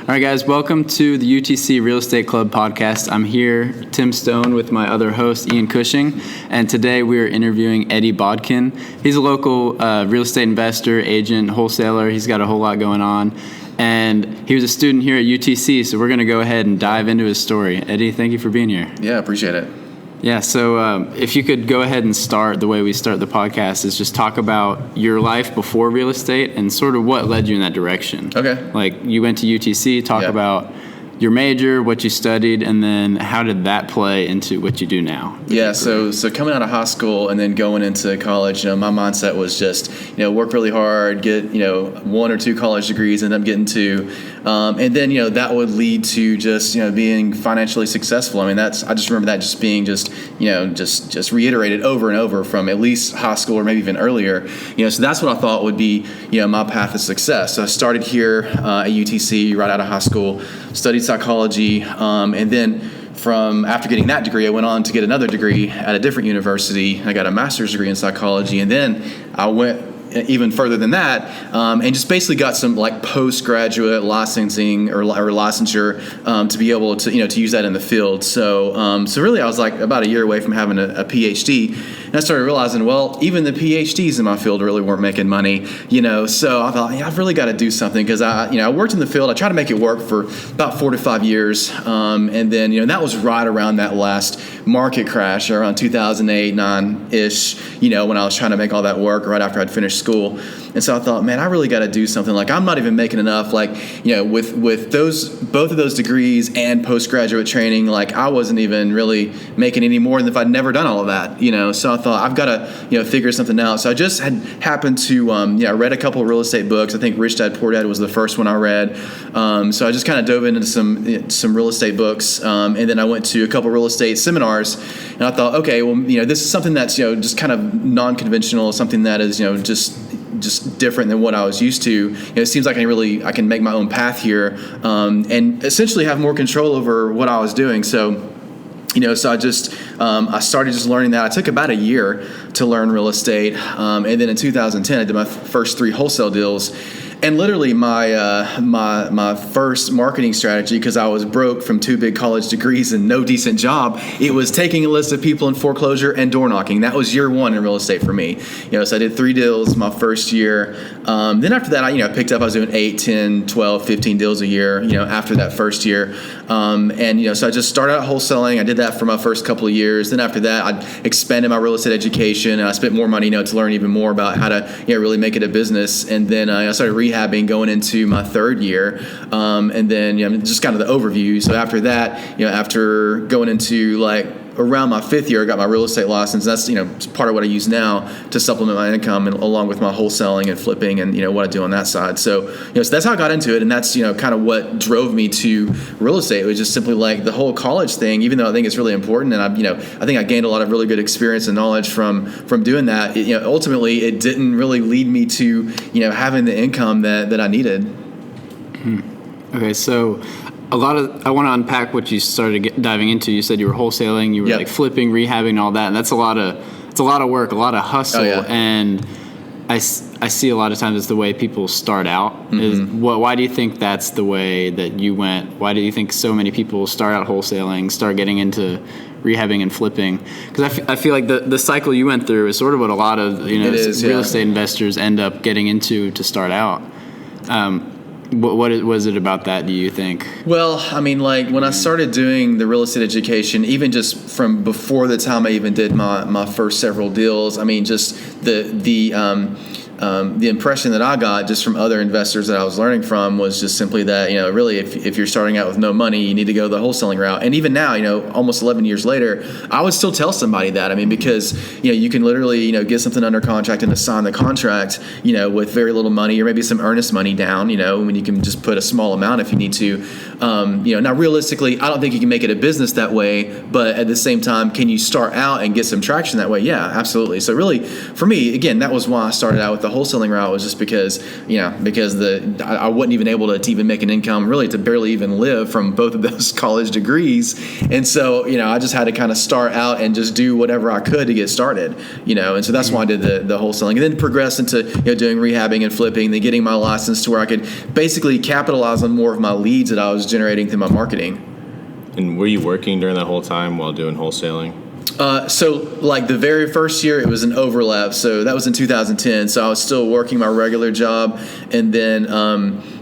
All right, guys, welcome to the UTC Real Estate Club podcast. I'm here, Tim Stone, with my other host, Ian Cushing, and today we are interviewing Eddie Bodkin. He's a local real estate investor, agent, wholesaler. He's got a whole lot going on, and he was a student here at UTC, so we're going to go ahead and dive into his story. Eddie, thank you for being here. Yeah, appreciate it. Yeah, so if you could go ahead and start the way we start the podcast is just talk about your life before real estate and sort of what led you in that direction. Okay. Like you went to UTC, talk about your major, what you studied, and then how did that play into what you do now? Yeah, so coming out of high school and then going into college, my mindset was just, work really hard, get, 1 or 2 college degrees, end up getting 2. And then, that would lead to just, being financially successful. I mean, I just remember that just being just reiterated over and over from at least high school or maybe even earlier. So that's what I thought would be, my path of success. So I started here at UTC right out of high school, studied psychology, and then from after getting that degree, I went on to get another degree at a different university. I got a master's degree in psychology, and then I went even further than that, and just basically got some like postgraduate licensing or licensure to be able to to use that in the field. So really, I was like about a year away from having a PhD, and I started realizing, well, even the PhDs in my field really weren't making money, So I thought, I've really got to do something because I worked in the field. I tried to make it work for about 4 to 5 years, and then that was right around that last market crash around 2008, 9-ish. When I was trying to make all that work right after I'd finished school. And so I thought, man, I really got to do something. Like, I'm not even making enough, with both of those degrees and postgraduate training, like I wasn't even really making any more than if I'd never done all of that, So I thought I've got to, figure something out. So I just had happened to, I read a couple of real estate books. I think Rich Dad Poor Dad was the first one I read. So I just kind of dove into some real estate books. And then I went to a couple of real estate seminars, and I thought, okay, well, this is something that's, just kind of non-conventional, something that is, just different than what I was used to. It seems like I can make my own path here, and essentially have more control over what I was doing. So, so I started just learning that. I took about a year to learn real estate, and then in 2010, I did my first 3 wholesale deals. And literally my first marketing strategy, because I was broke from 2 big college degrees and no decent job, it was taking a list of people in foreclosure and door knocking. That was year 1 in real estate for me. So I did 3 deals my first year. Then after that, I picked up. I was doing 8, 10, 12, 15 deals a year. After that first year, and so I just started out wholesaling. I did that for my first couple of years. Then after that, I expanded my real estate education, and I spent more money, to learn even more about how to really make it a business. And then I started rehabbing going into my 3rd year, and then just kind of the overview. So after that, after going into around my 5th year, I got my real estate license. That's part of what I use now to supplement my income, and along with my wholesaling and flipping and what I do on that side. So so that's how I got into it, and that's kind of what drove me to real estate. It was just simply like the whole college thing. Even though I think it's really important, and I think I gained a lot of really good experience and knowledge from doing that. Ultimately, it didn't really lead me to having the income that I needed. Okay, so I want to unpack what you started diving into. You said you were wholesaling, you were flipping, rehabbing, all that, and it's a lot of work, a lot of hustle. And I see a lot of times it's the way people start out. Mm-hmm. Why do you think that's the way that you went? Why do you think so many people start out wholesaling, start getting into rehabbing and flipping? Because I feel like the cycle you went through is sort of what a lot of real estate investors end up getting into to start out. What was it about that, do you think? Well, I mean, when I started doing the real estate education, even just from before the time I even did my first several deals, I mean, just the impression that I got just from other investors that I was learning from was just simply that, really, if you're starting out with no money, you need to go the wholesaling route. And even now, almost 11 years later, I would still tell somebody that. I mean, because, you can literally, get something under contract and assign the contract, with very little money or maybe some earnest money down, when you can just put a small amount if you need to. Now realistically, I don't think you can make it a business that way, but at the same time, can you start out and get some traction that way? Yeah, absolutely. So really, for me, again, that was why I started out with the the wholesaling route was just because I wasn't even able to even make an income, really, to barely even live from both of those college degrees. And so, I just had to kind of start out and just do whatever I could to get started, and so that's why I did the wholesaling, and then progressed into doing rehabbing and flipping, then getting my license to where I could basically capitalize on more of my leads that I was generating through my marketing. And were you working during that whole time while doing wholesaling? So like the very first year, it was an overlap. So that was in 2010. So I was still working my regular job. And then,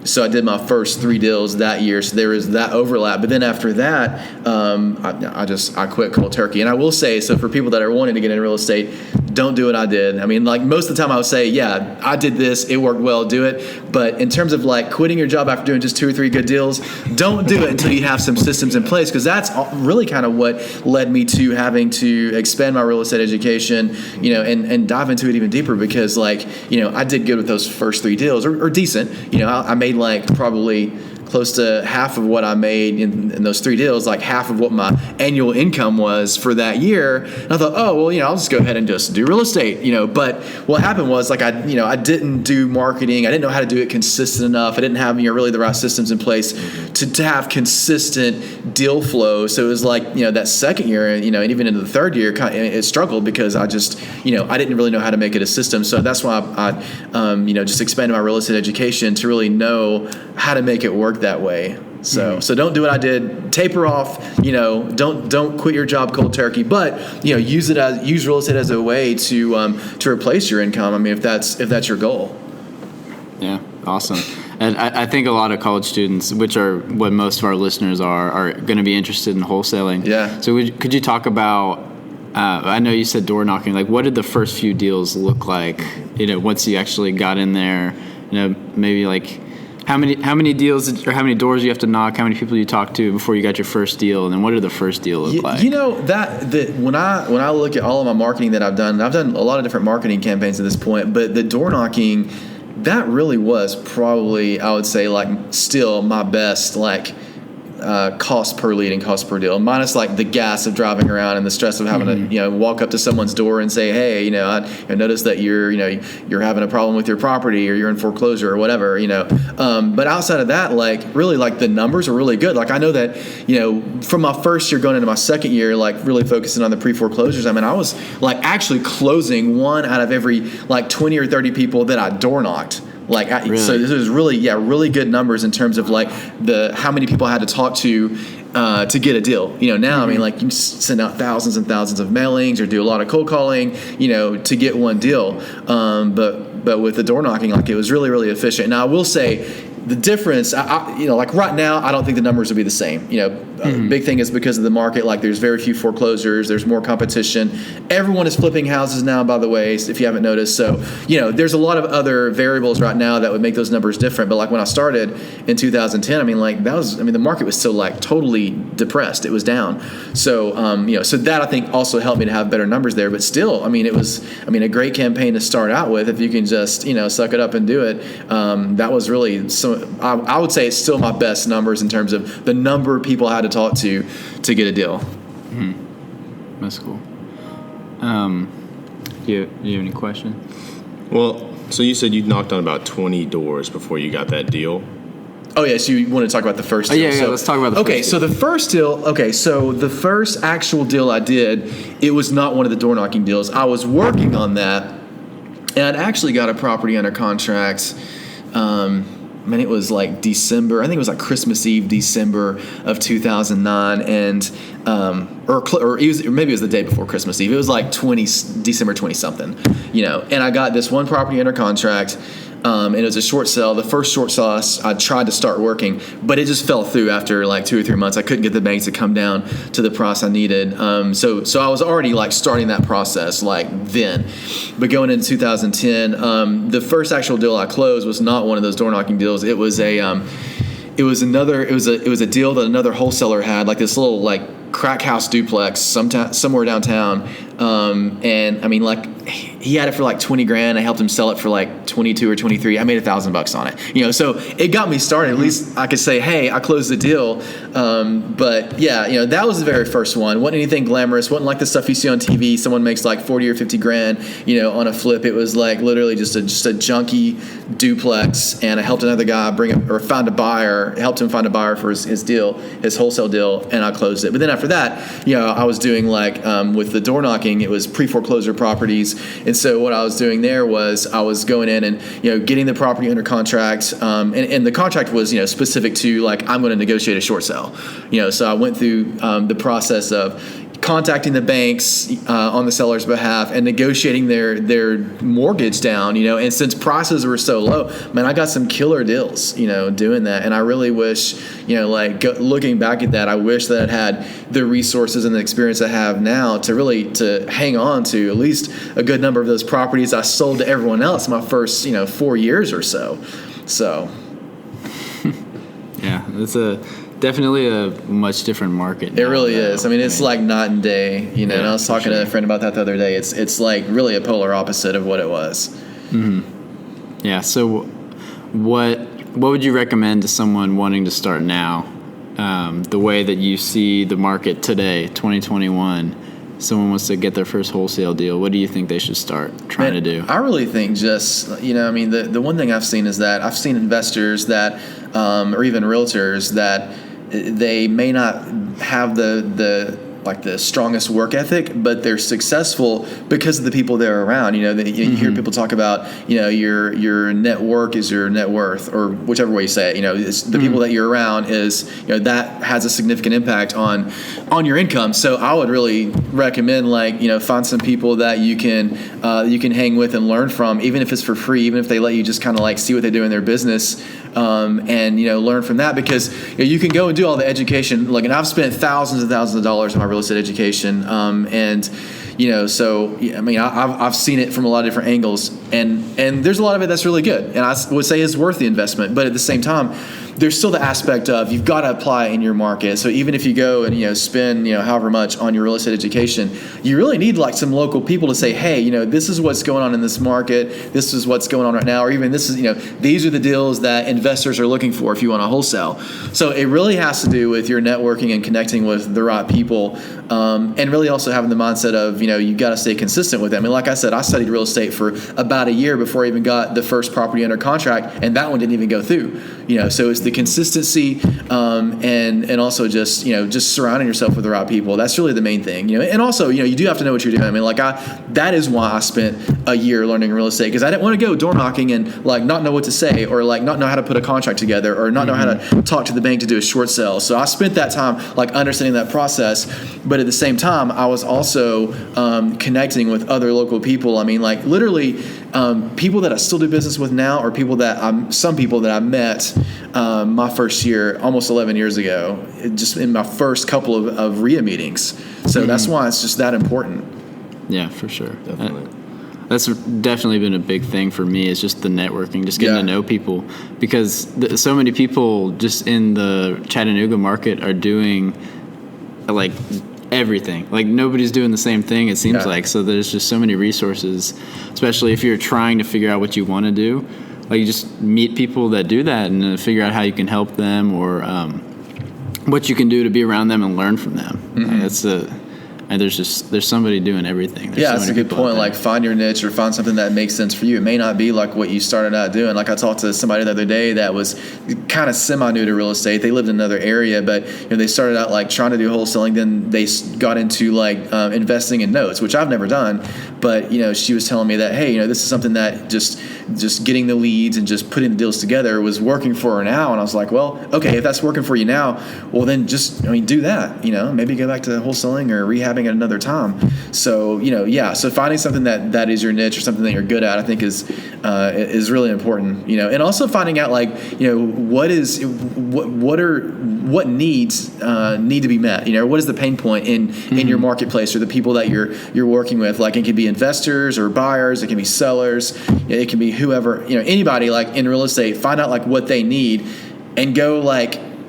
so I did my first 3 deals that year. So there was that overlap. But then after that, I quit cold turkey. And I will say, so for people that are wanting to get into real estate, don't do what I did. I mean, like most of the time I would say, yeah, I did this, it worked well, do it. But in terms of like quitting your job after doing just 2 or 3 good deals, don't do it until you have some systems in place, because that's really kind of what led me to having to expand my real estate education, and dive into it even deeper, because like, I did good with those first 3 deals, or decent. I made like probably close to half of what I made in those 3 deals, like half of what my annual income was for that year. And I thought, oh, well, I'll just go ahead and just do real estate, But what happened was like I didn't do marketing. I didn't know how to do it consistent enough. I didn't have really the right systems in place to have consistent deal flow. So it was like, that second year, and even into the third year, it struggled because I just, I didn't really know how to make it a system. So that's why I just expanded my real estate education to really know how to make it work that way. So don't do what I did. Taper off. Don't quit your job cold turkey. But use real estate as a way to replace your income. I mean, if that's your goal. Yeah, awesome. And I think a lot of college students, which are what most of our listeners are going to be interested in wholesaling. Yeah. So could you talk about? I know you said door knocking. Like, what did the first few deals look like? Once you actually got in there. Maybe like. How many deals or how many doors you have to knock? How many people you talk to before you got your first deal? And then what did the first deal look like? That when I look at all of my marketing that I've done a lot of different marketing campaigns at this point, but the door knocking, that really was probably, I would say, like still my best, like cost per lead and cost per deal, minus like the gas of driving around and the stress of having to walk up to someone's door and say, hey, I noticed that you're having a problem with your property, or you're in foreclosure or whatever, but outside of that, like really, like the numbers are really good. Like I know that from my first year going into my second year, like really focusing on the pre-foreclosures, I mean, I was like actually closing 1 out of every like 20 or 30 people that I door knocked. Really? So this was really good numbers in terms of like how many people I had to talk to get a deal. Now, I mean, like you send out thousands and thousands of mailings or do a lot of cold calling, to get one deal. But with the door knocking, like it was really, really efficient. Now I will say, the difference, like right now, I don't think the numbers will be the same. Big thing is because of the market. Like there's very few foreclosures. There's more competition. Everyone is flipping houses now, by the way, if you haven't noticed. So, there's a lot of other variables right now that would make those numbers different. But like when I started in 2010, the market was still like totally depressed. It was down. So, so that I think also helped me to have better numbers there. But still, it was, a great campaign to start out with. If you can just, suck it up and do it. That was really I would say it's still my best numbers in terms of the number of people I had to talk to get a deal. Mm-hmm. That's cool. Do you have any questions? Well, so you said you knocked on about 20 doors before you got that deal. Oh, yeah, so you want to talk about the first deal. Yeah, let's talk about the first deal. So the first deal, so the first actual deal I did, it was not one of the door knocking deals. I was working on that, and I'd actually got a property under contract. It was like December. I think it was like Christmas Eve, December of 2009, and maybe it was the day before Christmas Eve. It was like December 20 something, And I got this one property under contract. And it was a short sale. The first short sale I tried to start working, but it just fell through after like 2 or 3 months. I couldn't get the banks to come down to the price I needed. So I was already like starting that process like then. But going into 2010, the first actual deal I closed was not one of those door knocking deals. It was a deal that another wholesaler had, like this little like crack house duplex somewhere downtown. And he had it for like 20 grand. I helped him sell it for like 22 or 23. I made $1,000 on it, so it got me started. At least I could say, hey, I closed the deal. But yeah, that was the very first one. Wasn't anything glamorous. Wasn't like the stuff you see on TV. Someone makes like 40 or 50 grand, on a flip. It was like literally just a junky duplex. And I helped another guy helped him find a buyer for his deal, his wholesale deal, and I closed it. But then after that, I was doing like with the door knocking, it was pre-foreclosure properties. And so what I was doing there was I was going in and getting the property under contract, and the contract was specific to like I'm going to negotiate a short sale. So I went through the process of contacting the banks on the seller's behalf and negotiating their mortgage down, and since prices were so low, man, I got some killer deals, doing that. And I really wish, looking back at that, I wish that I had the resources and the experience I have now to hang on to at least a good number of those properties I sold to everyone else my first, 4 years or so. So. Yeah, it's definitely a much different market now. It really is. I mean, it's like night and day, and I was talking to a friend about that the other day. It's like really a polar opposite of what it was. Mm-hmm. Yeah. So what would you recommend to someone wanting to start now? The way that you see the market today, 2021, someone wants to get their first wholesale deal, what do you think they should start trying to do? I really think just, the one thing I've seen is that I've seen investors that, or even realtors that they may not have the strongest work ethic, but they're successful because of the people they're around. You hear people talk about, your network is your net worth, or whichever way you say it. It's the people that you're around is, that has a significant impact on your income. So I would really recommend find some people that you can hang with and learn from, even if it's for free, even if they let you just kind of see what they do in their business. And learn from that, because you can go and do all the education. And I've spent thousands and thousands of dollars on my real estate education, so I've seen it from a lot of different angles, and there's a lot of it that's really good, and I would say is worth the investment. But at the same time, there's still the aspect of you've got to apply in your market. So even if you go and spend however much on your real estate education, you really need some local people to say, hey, this is what's going on in this market, this is what's going on right now, or even this is these are the deals that investors are looking for if you want to wholesale. So it really has to do with your networking and connecting with the right people, and really also having the mindset of you got to stay consistent with them. Like I said, I studied real estate for about a year before I even got the first property under contract, and that one didn't even go through. So it's the consistency, and also just surrounding yourself with the right people. That's really the main thing. And also you do have to know what you're doing. That is why I spent a year learning real estate, because I didn't want to go door knocking and not know what to say, or not know how to put a contract together, or not know how to talk to the bank to do a short sale. So I spent that time understanding that process, but at the same time I was also connecting with other local people. Literally people that I still do business with now, or some people that I met my first year, almost 11 years ago, just in my first couple of RIA meetings. So that's why it's just that important. Yeah, for sure. Definitely. That's definitely been a big thing for me, is just the networking, just getting to know people, because so many people just in the Chattanooga market are doing everything. Nobody's doing the same thing, it seems like. So there's just so many resources, especially if you're trying to figure out what you want to do. You just meet people that do that and figure out how you can help them, or what you can do to be around them and learn from them. And there's somebody doing everything. That's a good point. Find your niche, or find something that makes sense for you. It may not be what you started out doing. I talked to somebody the other day that was kind of semi-new to real estate. They lived in another area, but they started out trying to do wholesaling. Then they got into investing in notes, which I've never done. But she was telling me that, hey, this is something that just getting the leads and just putting the deals together was working for her now. And I was like, well, okay, if that's working for you now, well then just do that. Maybe go back to wholesaling or rehabbing at another time. So so finding something that is your niche, or something that you're good at, I think is really important. And also finding out what needs need to be met. What is the pain point in your marketplace, or the people that you're working with. It can be investors or buyers, it can be sellers, it can be whoever, anybody in real estate. Find out what they need and go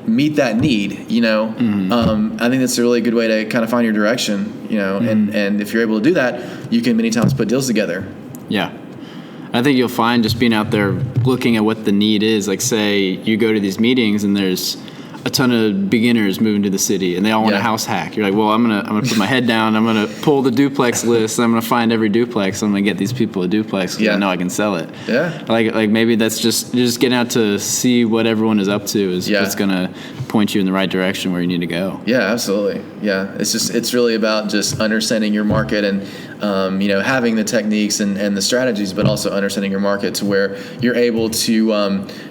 meet that need. I think that's a really good way to kind of find your direction. And if you're able to do that, you can many times put deals together. Yeah. I think you'll find just being out there looking at what the need is. Like, say you go to these meetings and there's a ton of beginners moving to the city and they all want a house hack. You're like, well, I'm gonna put my head down. I'm gonna pull the duplex list. And I'm gonna find every duplex. I'm gonna get these people a duplex because I know I can sell it. Yeah. Like maybe that's just you're just getting out to see what everyone is up to is what's gonna point you in the right direction where you need to go. Yeah, absolutely. Yeah, it's really about just understanding your market and having the techniques and the strategies, but also understanding your market to where you're able to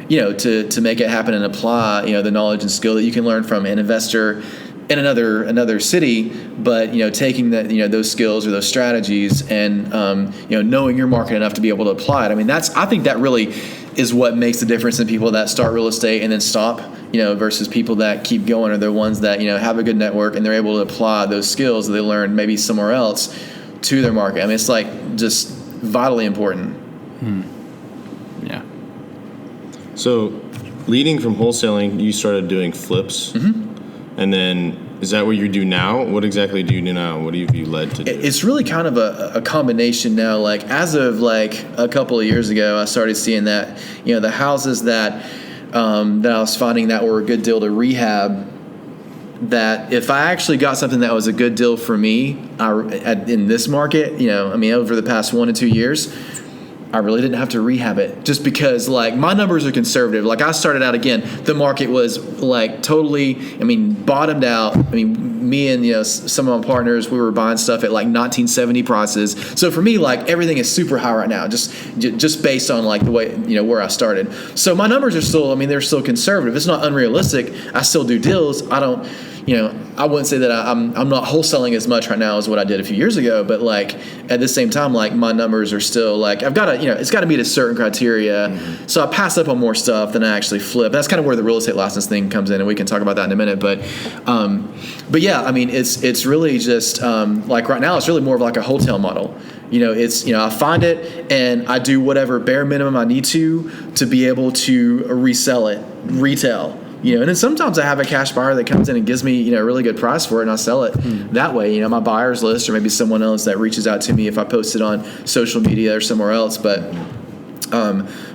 to make it happen and apply the knowledge and skill that you can learn from an investor in another city, but taking that those skills or those strategies and knowing your market enough to be able to apply it. I mean, I think that really is what makes the difference in people that start real estate and then stop, versus people that keep going, or the ones that have a good network and they're able to apply those skills that they learned maybe somewhere else to their market. I mean, it's like just vitally important. Yeah. So, leading from wholesaling, you started doing flips, and then is that what you do now? What exactly do you do now? What have you led to do? It's really kind of a combination now. Like as of like a couple of years ago, I started seeing that the houses that I was finding that were a good deal to rehab, that if I actually got something that was a good deal for me in this market, over the past 1 to 2 years, I really didn't have to rehab it just because like my numbers are conservative. Like I started out again, the market was like totally, bottomed out. Me and some of my partners, we were buying stuff at like 1970 prices. So for me, like everything is super high right now, just based on like the way where I started. So my numbers are still, they're still conservative. It's not unrealistic. I still do deals. I don't. I wouldn't say that I'm not wholesaling as much right now as what I did a few years ago, but like at the same time, like my numbers are still like I've got to, it's got to meet a certain criteria. Mm-hmm. So I pass up on more stuff than I actually flip. That's kind of where the real estate license thing comes in, and we can talk about that in a minute. But yeah, it's really just like right now, it's really more of like a wholesale model. It's I find it and I do whatever bare minimum I need to be able to resell it retail. And then sometimes I have a cash buyer that comes in and gives me, a really good price for it, and I sell it that way. My buyer's list, or maybe someone else that reaches out to me if I post it on social media or somewhere else. But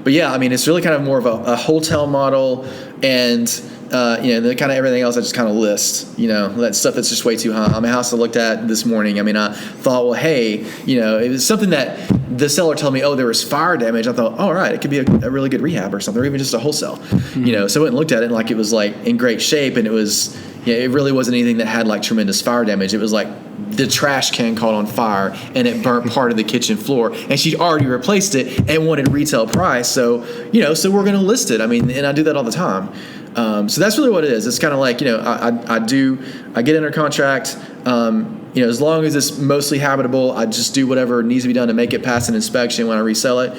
yeah, it's really kind of more of a wholesale model, and the kind of everything else I just kind of list. That stuff that's just way too high. A house I looked at this morning. I thought, well, hey, it was something that the seller told me, oh, there was fire damage. I thought, all right, it could be a really good rehab or something, or even just a wholesale. So I went and looked at it, and like it was like in great shape, and it was, it really wasn't anything that had like tremendous fire damage. It was like the trash can caught on fire and it burnt part of the kitchen floor, and she'd already replaced it and wanted retail price. So so we're going to list it. And I do that all the time. So that's really what it is. It's kind of like, I get under contract, as long as it's mostly habitable, I just do whatever needs to be done to make it pass an inspection when I resell it.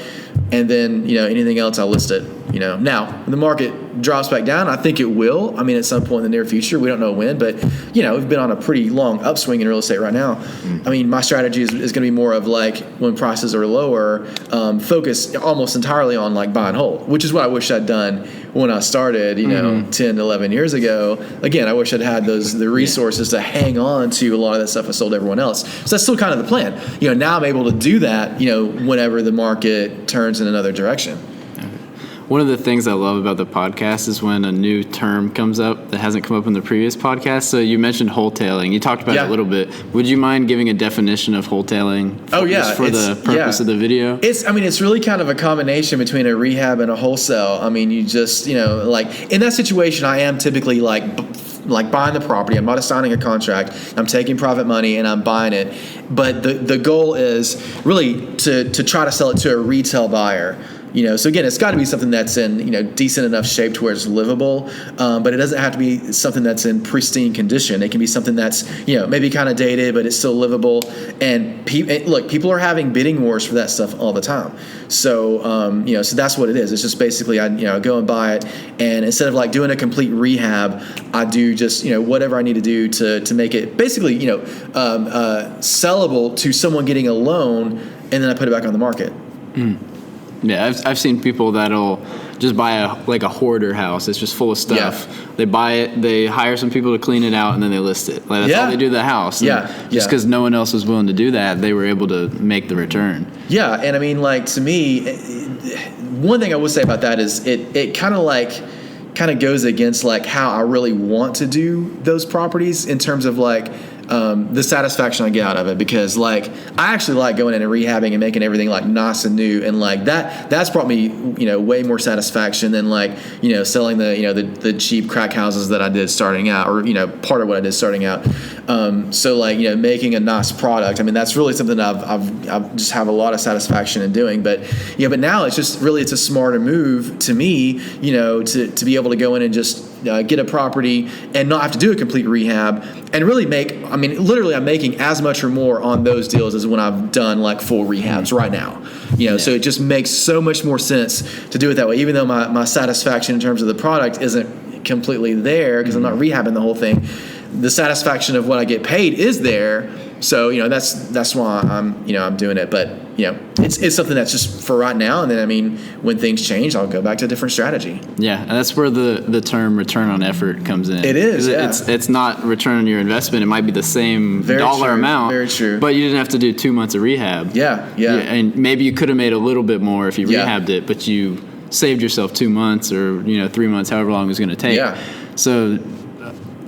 And then, anything else, I'll list it, Now, when the market drops back down, I think it will. At some point in the near future, we don't know when, but, we've been on a pretty long upswing in real estate right now. My strategy is going to be more of like when prices are lower, focus almost entirely on like buy and hold, which is what I wish I'd done when I started, 10, 11 years ago. Again, I wish I'd had the resources to hang on to a lot of that stuff I sold to everyone else. So that's still kind of the plan. Now I'm able to do that, whenever the market turns in another direction. One of the things I love about the podcast is when a new term comes up that hasn't come up in the previous podcast. So you mentioned wholetailing. You talked about it a little bit. Would you mind giving a definition of wholetailing for the purpose of the video? It's really kind of a combination between a rehab and a wholesale. You just, like in that situation, I am typically like buying the property. I'm not signing a contract. I'm taking private money and I'm buying it. But the goal is really to try to sell it to a retail buyer. So again, it's got to be something that's in, decent enough shape to where it's livable, but it doesn't have to be something that's in pristine condition. It can be something that's, maybe kind of dated, but it's still livable. And people are having bidding wars for that stuff all the time. So, so that's what it is. It's just basically, I go and buy it, and instead of like doing a complete rehab, I do just, whatever I need to do to make it basically, sellable to someone getting a loan, and then I put it back on the market. Yeah, I've seen people that'll just buy a hoarder house. It's just full of stuff. Yeah. They buy it, they hire some people to clean it out, and then they list it. Like, that's all they do to the house. And just because no one else was willing to do that, they were able to make the return. Yeah, and I mean, like, to me, one thing I would say about that is it kind of goes against like how I really want to do those properties in terms of like the satisfaction I get out of it, because like I actually like going in and rehabbing and making everything like nice and new, and like that's brought me way more satisfaction than like selling the cheap crack houses that I did starting out, or part of what I did starting out. So like making a nice product, I mean that's really something I've just have a lot of satisfaction in doing. But now it's just really it's a smarter move to me to be able to go in and just get a property and not have to do a complete rehab and really literally I'm making as much or more on those deals as when I've done like full rehabs right now. So it just makes so much more sense to do it that way, even though my satisfaction in terms of the product isn't completely there because I'm not rehabbing the whole thing. The satisfaction of what I get paid is there. So that's why I'm doing it. But it's something that's just for right now. And then when things change, I'll go back to a different strategy. Yeah, and that's where the term return on effort comes in. It is. Yeah. It's not return on your investment. It might be the same dollar amount. Very true. But you didn't have to do 2 months of rehab. Yeah. And maybe you could have made a little bit more if you rehabbed it, but you saved yourself 2 months or 3 months, however long it was going to take. Yeah. So,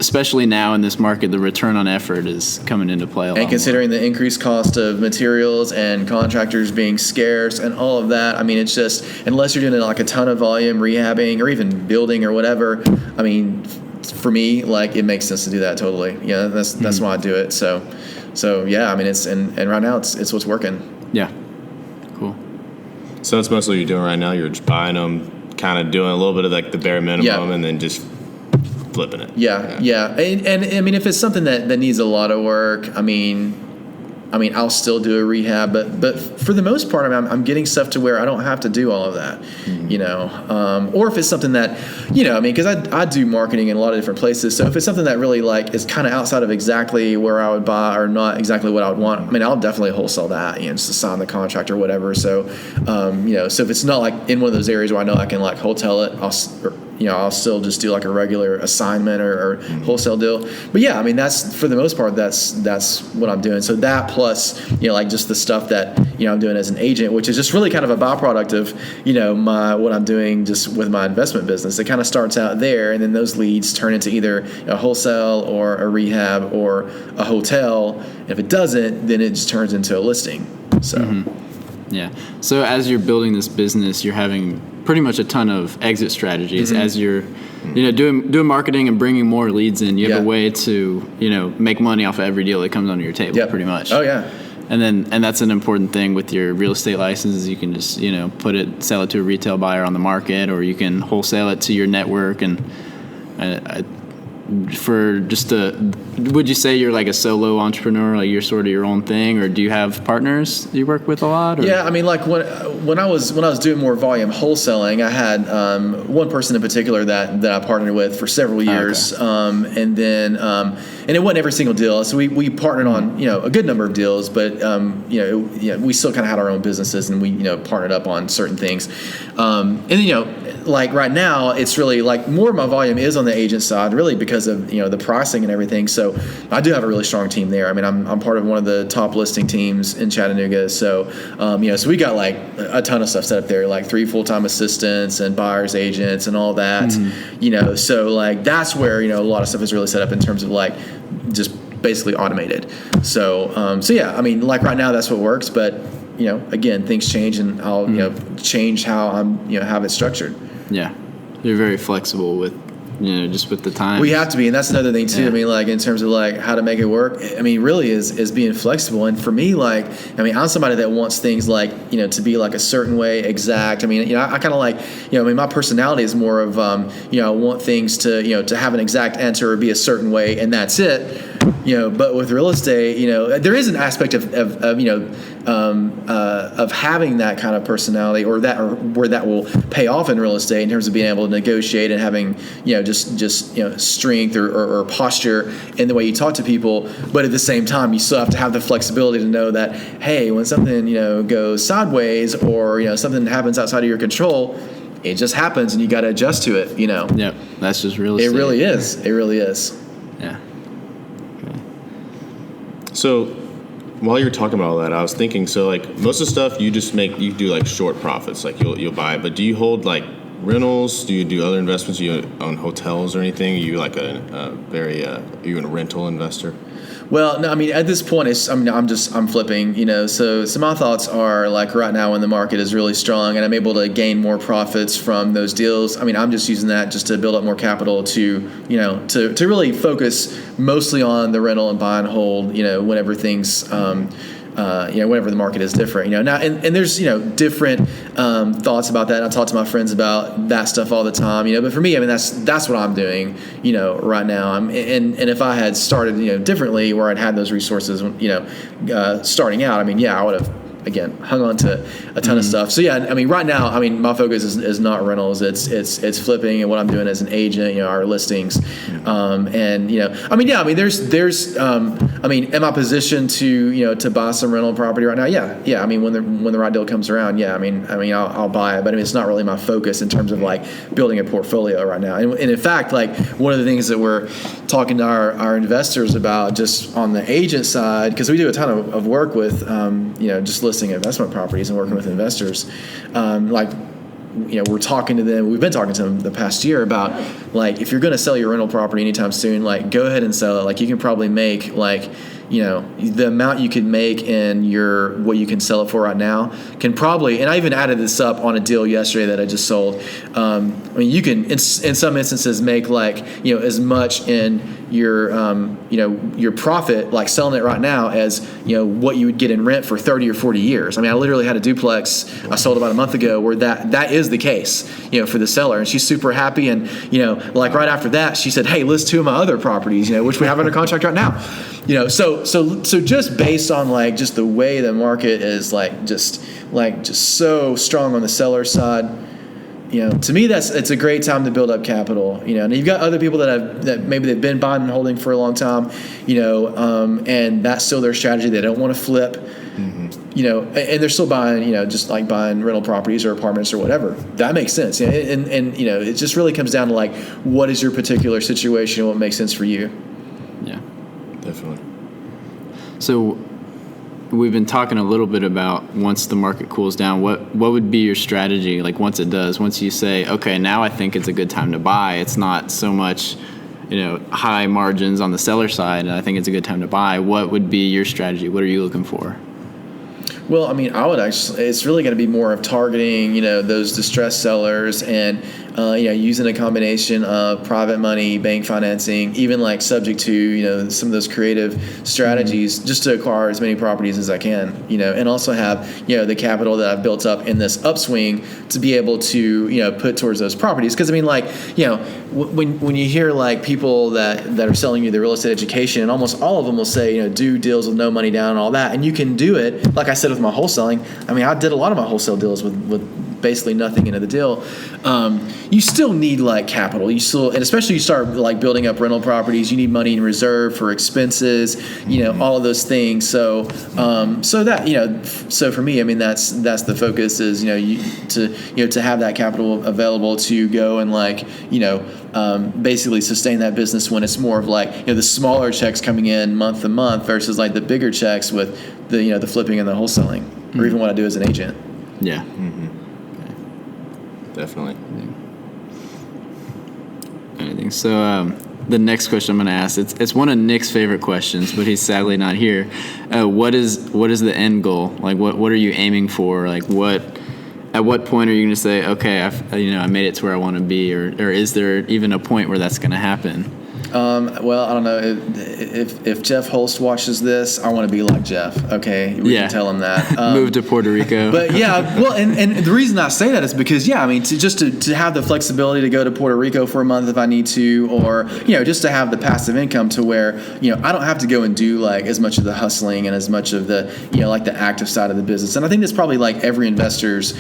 especially now in this market, the return on effort is coming into play a lot. And considering the increased cost of materials and contractors being scarce and all of that, it's just, unless you're doing like a ton of volume rehabbing or even building or whatever, for me, like it makes sense to do that totally. Yeah, that's why I do it. So yeah, it's and right now it's what's working. Yeah. Cool. So that's mostly what you're doing right now. You're just buying them, kind of doing a little bit of like the bare minimum, and then just flipping it. Yeah. And if it's something that needs a lot of work, I'll still do a rehab, but for the most part, I'm getting stuff to where I don't have to do all of that, or if it's something that, because I do marketing in a lot of different places. So if it's something that really like is kind of outside of exactly where I would buy or not exactly what I would want, I'll definitely wholesale that, just to sign the contract or whatever. So, so if it's not like in one of those areas where I know I can like wholesale it, I'll still just do like a regular assignment or wholesale deal. But yeah, that's for the most part, that's what I'm doing. So that plus, like just the stuff that, I'm doing as an agent, which is just really kind of a byproduct of, what I'm doing just with my investment business. It kind of starts out there, and then those leads turn into either a wholesale or a rehab or a hotel. And if it doesn't, then it just turns into a listing. So. Yeah. So as you're building this business, you're having pretty much a ton of exit strategies. As you're, doing marketing and bringing more leads in. You have a way to, make money off of every deal that comes onto your table, pretty much. Oh yeah. And that's an important thing with your real estate licenses. You can just, sell it to a retail buyer on the market, or you can wholesale it to your network. And would you say you're like a solo entrepreneur, like you're sort of your own thing, or do you have partners you work with a lot? Or? Yeah, like when I was doing more volume wholesaling, I had one person in particular that I partnered with for several years, and then and it wasn't every single deal. So we partnered on a good number of deals, but we still kind of had our own businesses, and we partnered up on certain things, and then like right now, it's really like more of my volume is on the agent side, really because of the pricing and everything. So I do have a really strong team there. I'm part of one of the top listing teams in Chattanooga. So so we got like a ton of stuff set up there, like 3 full-time assistants and buyers agents and all that. So like that's where a lot of stuff is really set up in terms of like just basically automated. So yeah, like right now that's what works, but again, things change, and I'll change how I'm have it structured. Yeah, you're very flexible with just with the time. We have to be, and that's another thing too. Yeah. Like in terms of like how to make it work. Really is being flexible. And for me, like I'm somebody that wants things like to be like a certain way, exact. I kind of like my personality is more of I want things to to have an exact answer or be a certain way, and that's it. But with real estate, there is an aspect of having that kind of personality or where that will pay off in real estate in terms of being able to negotiate and having, just strength or posture in the way you talk to people. But at the same time, you still have to have the flexibility to know that, hey, when something, goes sideways or, something happens outside of your control, it just happens and you got to adjust to it, Yep. That's just real estate. It really is. It really is. Yeah. Okay. So while you're talking about all that, I was thinking, so like most of the stuff you do like short profits, like you'll buy, but do you hold like rentals? Do you do other investments? Do you own hotels or anything? Are you like are you a rental investor? Well, no, I mean, at this point, I'm flipping, so some of my thoughts are like right now when the market is really strong and I'm able to gain more profits from those deals. I mean, I'm just using that just to build up more capital to really focus mostly on the rental and buy and hold, whenever things, whenever the market is different, now, and there's, different thoughts about that. I talk to my friends about that stuff all the time, but for me, I mean, that's what I'm doing, right now. And if I had started, differently where I'd had those resources, starting out, I mean, yeah, I would have, again, hung on to a ton of stuff. So yeah, I mean, right now, I mean, my focus is not rentals. It's flipping, and what I'm doing as an agent, our listings, and I mean, yeah, I mean, there's, I mean, am I positioned to buy some rental property right now? Yeah. I mean, when the right deal comes around, yeah, I mean, I'll buy it, but I mean, it's not really my focus in terms of like building a portfolio right now. And in fact, like one of the things that we're talking to our investors about just on the agent side, because we do a ton of work with, just listing investment properties and working with investors, we're talking to them. We've been talking to them the past year about like if you're going to sell your rental property anytime soon, like go ahead and sell it. Like you can probably make like the amount you could make in what you can sell it for right now can probably, and I even added this up on a deal yesterday that I just sold. I mean, you can in some instances make like as much in your profit like selling it right now as what you would get in rent for 30 or 40 years. I mean, I literally had a duplex I sold about a month ago where that is the case for the seller, and she's super happy. And like right after that, she said, "Hey, list 2 of my other properties, which we have under contract right now." So just based on like just the way the market is just so strong on the seller side, to me it's a great time to build up capital. And you've got other people that maybe they've been buying and holding for a long time, and that's still their strategy. They don't want to flip, and they're still buying, just like buying rental properties or apartments or whatever. That makes sense. And it just really comes down to like what is your particular situation and what makes sense for you. Yeah. Definitely. So we've been talking a little bit about once the market cools down, what would be your strategy? Like once it does, once you say, okay, now I think it's a good time to buy. It's not so much, high margins on the seller side, and I think it's a good time to buy. What would be your strategy? What are you looking for? Well, I mean, it's really going to be more of targeting, those distressed sellers and, using a combination of private money, bank financing, even like subject to, some of those creative strategies just to acquire as many properties as I can, and also have, the capital that I've built up in this upswing to be able to, put towards those properties. Because I mean, like, when you hear like people that are selling you the real estate education, and almost all of them will say, do deals with no money down and all that. And you can do it. Like I said, with my wholesaling, I mean, I did a lot of my wholesale deals with basically nothing into the deal. You still need like capital. And especially you start like building up rental properties, you need money in reserve for expenses, all of those things. So for me, I mean, that's the focus is, to have that capital available to go and like, basically sustain that business when it's more of like, the smaller checks coming in month to month versus like the bigger checks with the flipping and the wholesaling, or even what I do as an agent. Yeah. Mm-hmm. Definitely. Anything. So the next question I'm going to ask, it's one of Nick's favorite questions, but he's sadly not here. What is the end goal? Like what are you aiming for? Like at what point are you going to say, okay, I made it to where I want to be, or is there even a point where that's going to happen? Well, I don't know if Jeff Holst watches this. I want to be like Jeff. Okay, we can tell him that. Move to Puerto Rico. But yeah, well, and the reason I say that is because I mean, to have the flexibility to go to Puerto Rico for a month if I need to, or just to have the passive income to where I don't have to go and do like as much of the hustling and as much of the like the active side of the business. And I think that's probably like every investor's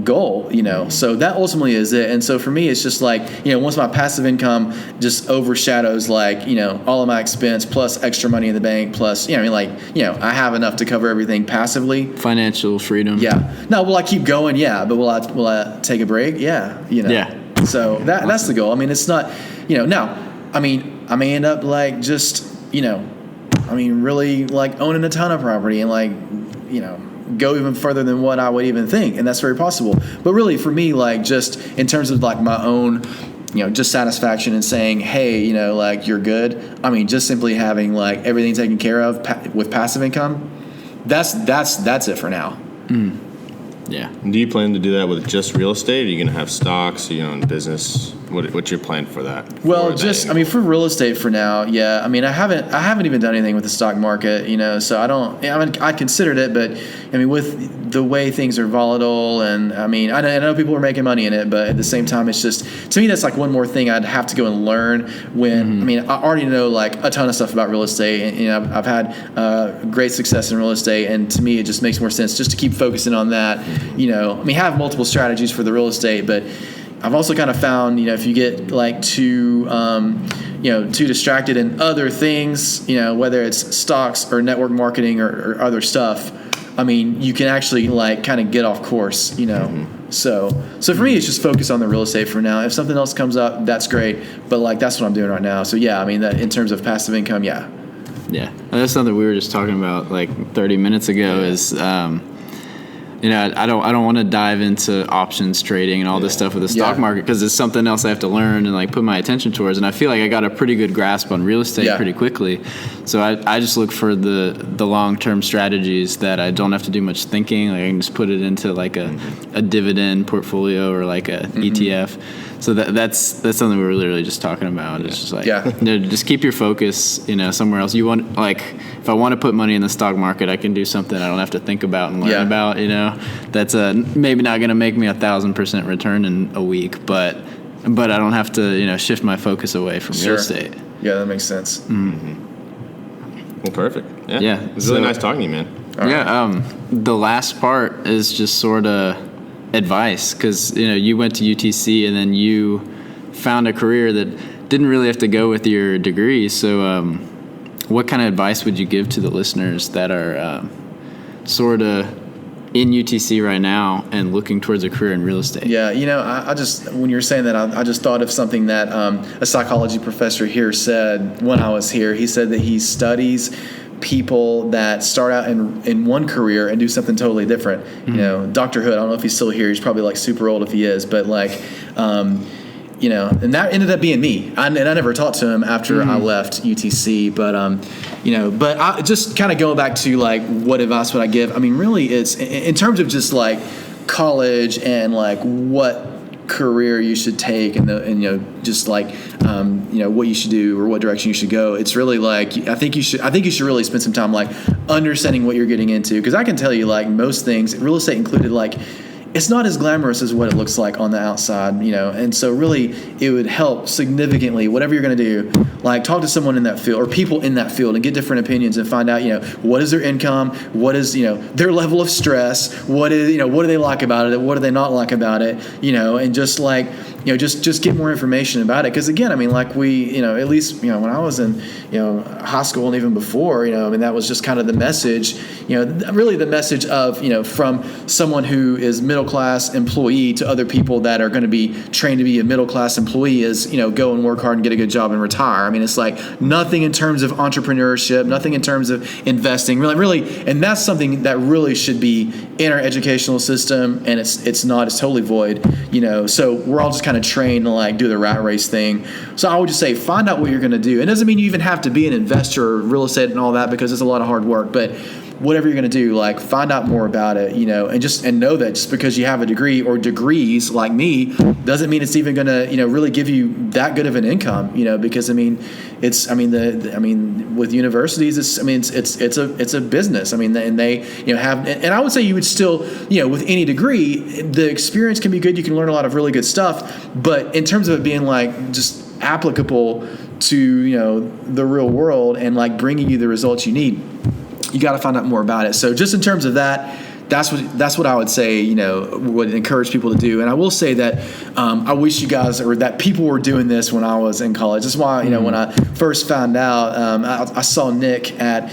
goal. So that ultimately is it. And so for me, it's just like once my passive income just overshadows like all of my expense plus extra money in the bank plus I have enough to cover everything passively. Financial freedom. Yeah. Now will I keep going? Yeah. But will I take a break? Yeah. Yeah. So that's the goal. I mean, it's not now. I mean, I may end up like just really like owning a ton of property and like go even further than what I would even think, and that's very possible. But really, for me, like just in terms of like my own just satisfaction in saying, hey, like you're good. I mean, just simply having like everything taken care of with passive income, that's it for now. Yeah. Do you plan to do that with just real estate? Or are you going to have stocks? Are you in business? What's your plan for that? Well, for real estate for now, yeah. I mean, I haven't even done anything with the stock market, so I don't. I mean, I considered it, but I mean, with the way things are volatile, and I mean, I know people are making money in it, but at the same time, it's just to me that's like one more thing I'd have to go and learn. When I mean, I already know like a ton of stuff about real estate, and I've had great success in real estate, and to me, it just makes more sense just to keep focusing on that. I mean, have multiple strategies for the real estate, but I've also kind of found, if you get like too distracted in other things, whether it's stocks or network marketing or other stuff, I mean, you can actually like kind of get off course, So for me, it's just focus on the real estate for now. If something else comes up, that's great. But like, that's what I'm doing right now. So yeah, I mean, that in terms of passive income, yeah. Yeah. And that's something we were just talking about like 30 minutes ago is, I don't want to dive into options trading and all this stuff with the stock market because it's something else I have to learn and like put my attention towards. And I feel like I got a pretty good grasp on real estate pretty quickly. So I just look for the long-term strategies that I don't have to do much thinking. Like I can just put it into like a dividend portfolio or like a ETF. So that's something we were literally just talking about. It's just like just keep your focus, somewhere else. You want like if I want to put money in the stock market, I can do something I don't have to think about and learn about. That's maybe not going to make me 1,000% return in a week, but I don't have to shift my focus away from real estate. Yeah, that makes sense. Well, perfect. Yeah, it was really nice talking to you, man. All right. The last part is just sort of advice because you went to UTC and then you found a career that didn't really have to go with your degree. So what kind of advice would you give to the listeners that are sort of in UTC right now and looking towards a career in real estate? Yeah, I just when you were saying that, I just thought of something that a psychology professor here said when I was here. He said that he studies people that start out in one career and do something totally different. Dr. Hood, I don't know if he's still here. He's probably like super old if he is, but like, and that ended up being me. And I never talked to him after I left UTC, but but I just kind of going back to like what advice would I give? I mean, really, it's in terms of just like college and like what career you should take and just like what you should do or what direction you should go. It's really like I think you should really spend some time like understanding what you're getting into, because I can tell you like most things, real estate included, like it's not as glamorous as what it looks like on the outside, and so really it would help significantly, whatever you're going to do, like talk to someone in that field or people in that field and get different opinions and find out, what is their income, what is, their level of stress, what is, what do they like about it, what do they not like about it, and just like, just get more information about it. Because again, I mean, like we, at least, when I was in, high school and even before, I mean, that was just kind of the message, really the message of, from someone who is middle-class employee to other people that are going to be trained to be a middle-class employee is, go and work hard and get a good job and retire. I mean, it's like nothing in terms of entrepreneurship, nothing in terms of investing, really, and that's something that really should be in our educational system, and it's not, it's totally void, so we're all just kind of trained to like do the rat race thing. So I would just say, find out what you're going to do. It doesn't mean you even have to be an investor or real estate and all that, because it's a lot of hard work, but whatever you're going to do, like find out more about it, and know that just because you have a degree or degrees like me doesn't mean it's even going to, really give you that good of an income, because with universities, it's a business. And they, have, and I would say you would still, with any degree, the experience can be good. You can learn a lot of really good stuff, but in terms of it being like just applicable to, the real world and like bringing you the results you need, you got to find out more about it. So just in terms of that, that's what I would say, would encourage people to do. And I will say that I wish you guys, or that people were doing this when I was in college. That's why, when I first found out, I saw Nick at,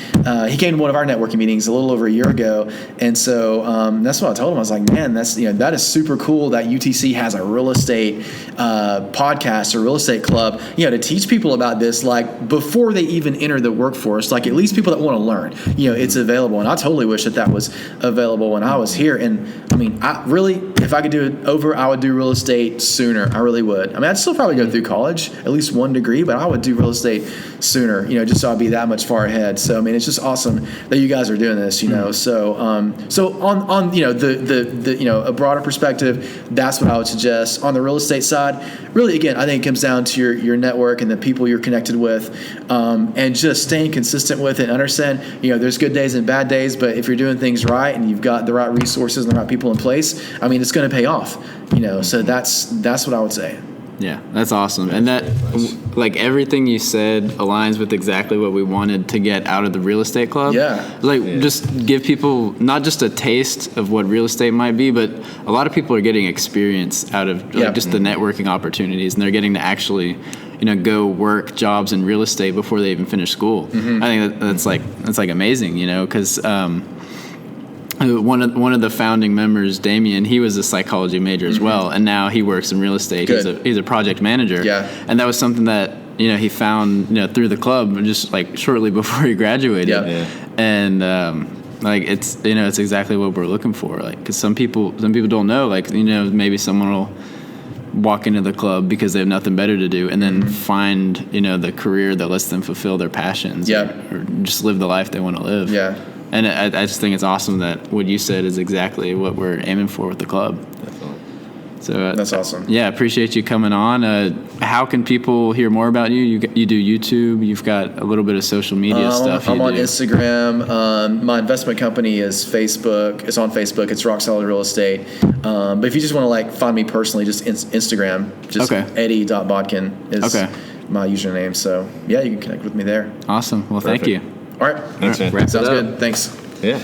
he came to one of our networking meetings a little over a year ago. And so that's what I told him. I was like, man, that is super cool that UTC has a real estate podcast or real estate club, to teach people about this, like before they even enter the workforce, like at least people that want to learn, it's available. And I totally wish that was available when I was here. And I really, if I could do it over, I would do real estate sooner. I really would. I'd still probably go through college, at least one degree, but I would do real estate sooner, just so I'd be that much far ahead. So, it's just awesome that you guys are doing this, So on the a broader perspective, that's what I would suggest. On the real estate side, really, again, I think it comes down to your network and the people you're connected with, and just staying consistent with it and understand, there's good days and bad days, but if you're doing things right and you've got the right resources and the right people in place, it's going to pay off, so that's what I would say. Yeah, that's awesome. And that, like, everything you said aligns with exactly what we wanted to get out of the real estate club. Yeah. Just give people not just a taste of what real estate might be, but a lot of people are getting experience out of just the networking opportunities, and they're getting to actually, go work jobs in real estate before they even finish school. I think that's amazing, because one of the founding members, Damien, he was a psychology major as well, and now he works in real estate. He's a project manager. Yeah. And that was something that he found through the club just like shortly before he graduated. Yeah. And it's it's exactly what we're looking for. Like, because some people don't know. Like, maybe someone will walk into the club because they have nothing better to do, and then find the career that lets them fulfill their passions. Yeah. Or just live the life they want to live. Yeah. And I just think it's awesome that what you said is exactly what we're aiming for with the club. So that's awesome. Yeah, appreciate you coming on. How can people hear more about you? You do YouTube. You've got a little bit of social media stuff. I'm on Instagram. My investment company is Facebook. It's on Facebook. It's Rock Solid Real Estate. But if you just want to find me personally, just Instagram. Just Eddie.Bodkin is my username. So yeah, you can connect with me there. Awesome. Well, thank you. All right. Thanks, man. Sounds good. Thanks. Yeah.